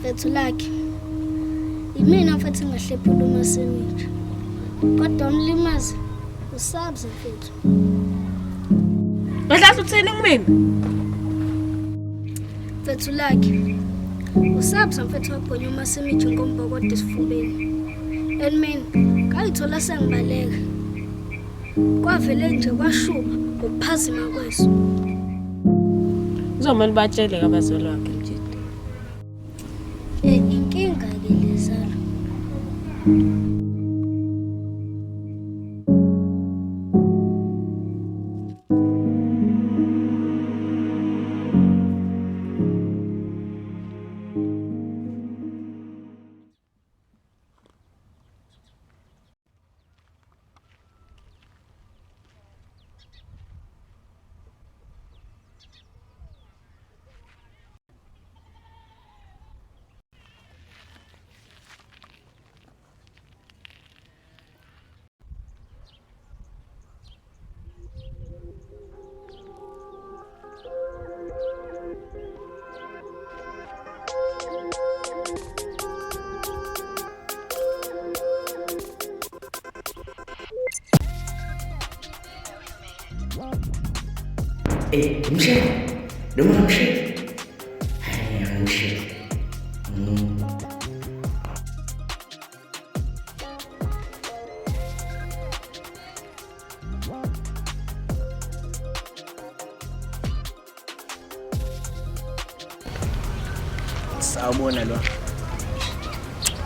Mfethu lakhe. Imina mfethu ngahlephula umasenitsha. Kodwa umlimazi usabze mfethu. Ngahlathi uthini kumina? Mfethu lakhe. Usabze mfethu wagonya umasenitsha ngombokode esifubeni. And mina ngayithola sengibaleka. Kwavele nje kwashuba ukuphazima kweso. Uzomela batshele abazali wakhe mjidi. Inkinga ke lezala. Mshek. Duma mshek. Hai, mshek. Sawubona lo.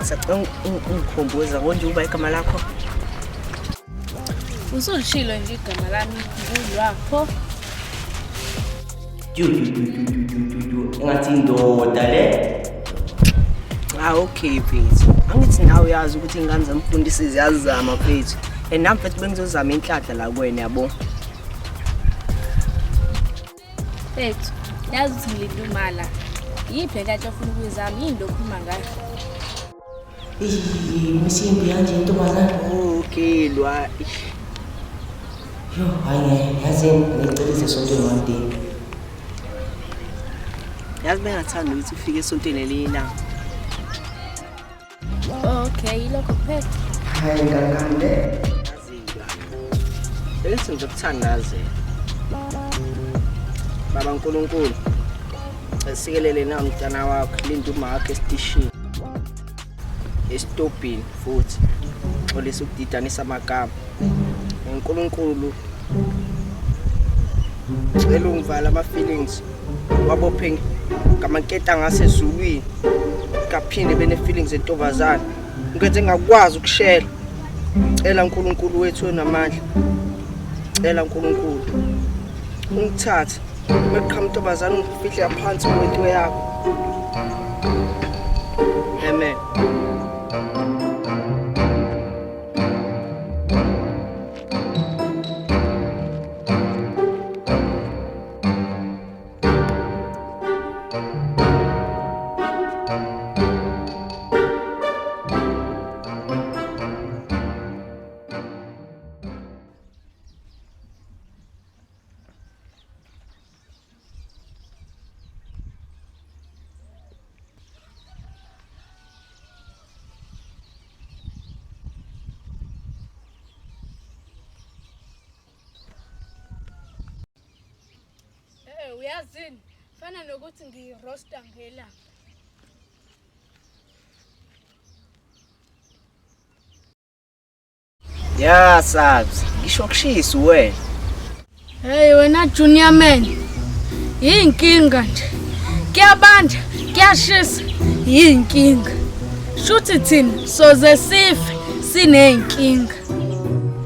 Asacela ungikhumbuza konje uba igama lakho. Usulishilo nje igama lami ngulwapho. Engathi indoda le. Okay mfethu. Angithi nawe uyazi ukuthi ingane zamfundisi ziyazama mfethu. Nami mfethu bengizozama inhlanhla la kuwena yabo. Mfethu, yazi ukuthi ngilindumala. Yiphi enkathi ofuna ukuyizama yini lokhuluma ngayo? Msimbi kanje intombazana. Okay lwa. Yo, hayi yazi ngicela isontweni one day. Yazi bengathanda ukuthi ufike esontweni lelina. Okay, lokho phethe. Hayi ngakande. Azizwa. Bese ngizokuthandaze. Baba uNkulunkulu. Asikelele na umntana wakho linduma wakhe esitishini. Estopini futhi. Olesa ukudidanisa amagama. uNkulunkulu. Cela ungivala ama feelings. Wabophe ngamanketa ngasezulwini. Kaphinde bene feelings entombazana. Ngenze ngakwazi ukushela. Cela uNkulunkulu wethu onamandla. Cela uNkulunkulu. Ungithathe. Beqhamuka intombazana ungifihle phansi kwento yakho. Amen. Uyazini fana nokuthi ngirosta ngela. Ya sabs, ngisho kushisa wena. Hey wena junior man. Yinkinga nje. Kuyabanda, kuyashisa, yinkinga. Shuthi thina soze sife sinenkinga.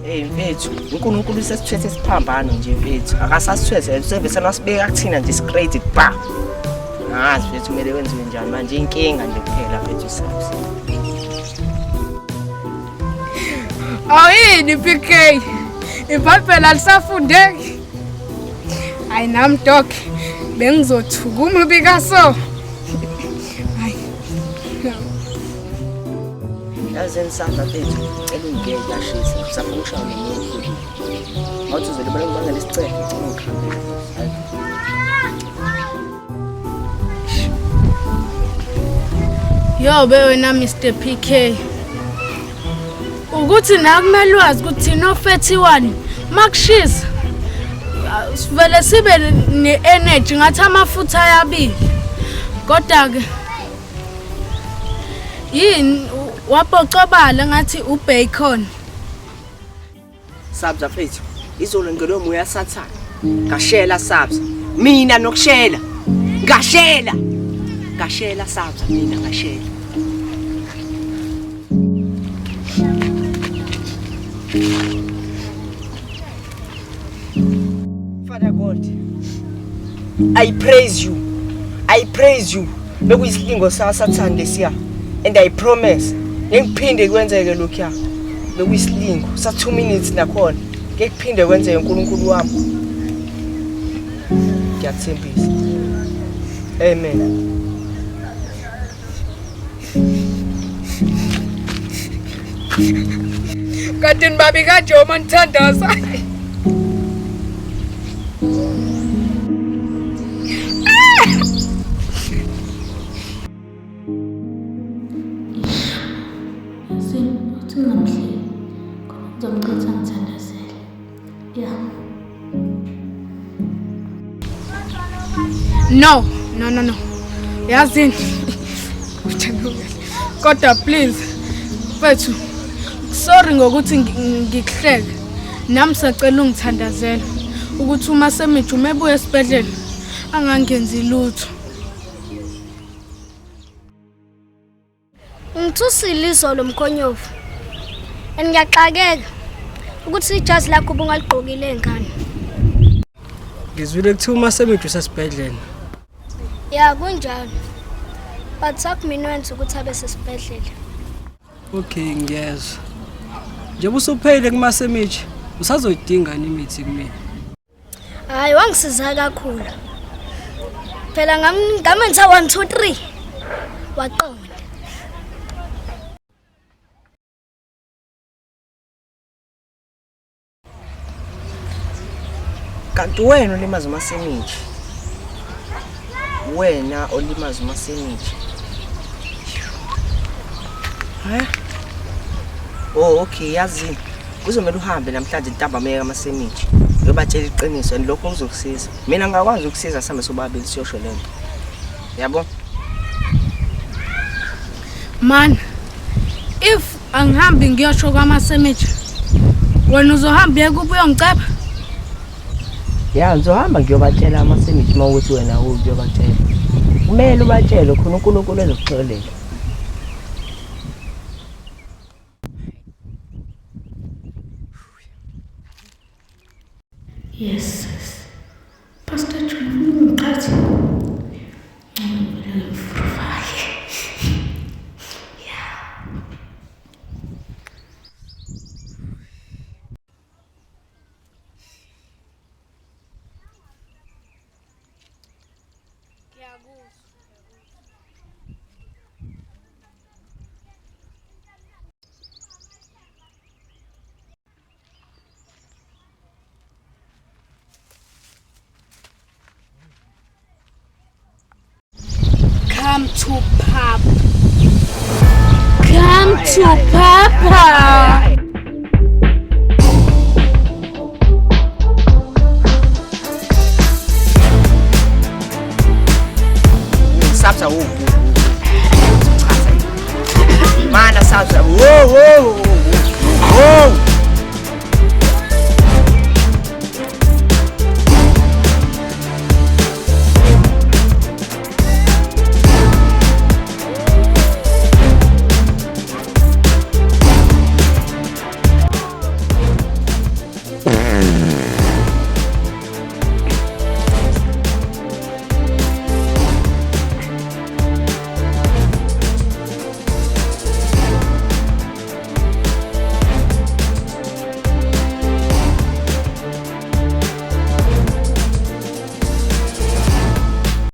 Hey mfethu, uNkulunkulu sesithethe siphambano nje mfethu. Akasasithethe, usevese nasibeka kuthina nje straight ba. Mfethu kumele wenziwe njani manje inkinga nje kuphela mfethu sabs. Awuyini PK. Ibhayibheli alisafundeki. Hayi nami dog bengizothukuma bikaso. Hayi. Yazi nsanda mfethu, cela ungeke yashisa, usafuna ushaya nomuntu. Awuthi uzolibala ngibanga lesicelo, ngicela ngikhambe. Hayi. Yobe wena Mr PK. Ukuthi nakumele wazi ukuthi thina o31 makushisa sivele sibe ne-energy ngathi amafutha ayabili. Kodwa ke yini wapocobala ngathi ubacon. Sabza mfethu, izolo ngelo moya sathana. Ngashela Sabza. Mina nokushela. Ngashela. Ngashela Sabza mina ngashela. Father God, I praise you. I praise you. Bekuyisilingo saSathane lesiya. And I promise, ngiphinde kwenzeke lokho. Bekuyisilingo sa 2 minutes nakhona. Ngekuphinde kwenzeke uNkulunkulu wami. Ngiyathembisa. Amen. Kanti babi kaJoma Nthandaza. No. Yazini. Kodwa please. Mfethu. Sorry ngokuthi ngikuhleke. Nami sacela ungithandazela ukuthi uma semithi umebuye esibedlela angangenzi lutho. Ngithusile izolo mkhonyovu. Engiyaxakeka ukuthi ijazi lakho bungaligqokile engane. Ngizwile kuthi uma semithi usesibedlela. Ya kunjalo. But akumina wenza ukuthi abe sesibedlela. Okay, ngiyezwa. Njengoba usuphele kumasemithi, usazoyidinga imithi kumina. Hayi wangisiza kakhulu. Phela ngamenza 1 2 3. Waqonda. Kanti wena olimaza umasemithi. Wena olimaza umasemithi. Oh okay yazini. Kuzomela uhambe namhlanje intambameka amasemithi. Uyobatshela iqiniso and lokho kuzokusiza. Mina ngakwazi ukusiza sambe sobabili siyosho lento. Yabo? Man, if angihambi ngiyosho kwamasemithi, wena uzohamba yekubuye uyongiceba? Ya ngizohamba ngiyobatshela amasemithi mawuthi wena uyobatshela. Kumele ubatshele khona uNkulunkulu ezokuxolela. Yes, Pastor John, Kati. Come to Papa. Come to Papa. Sabza Mana Sabza. Whoa.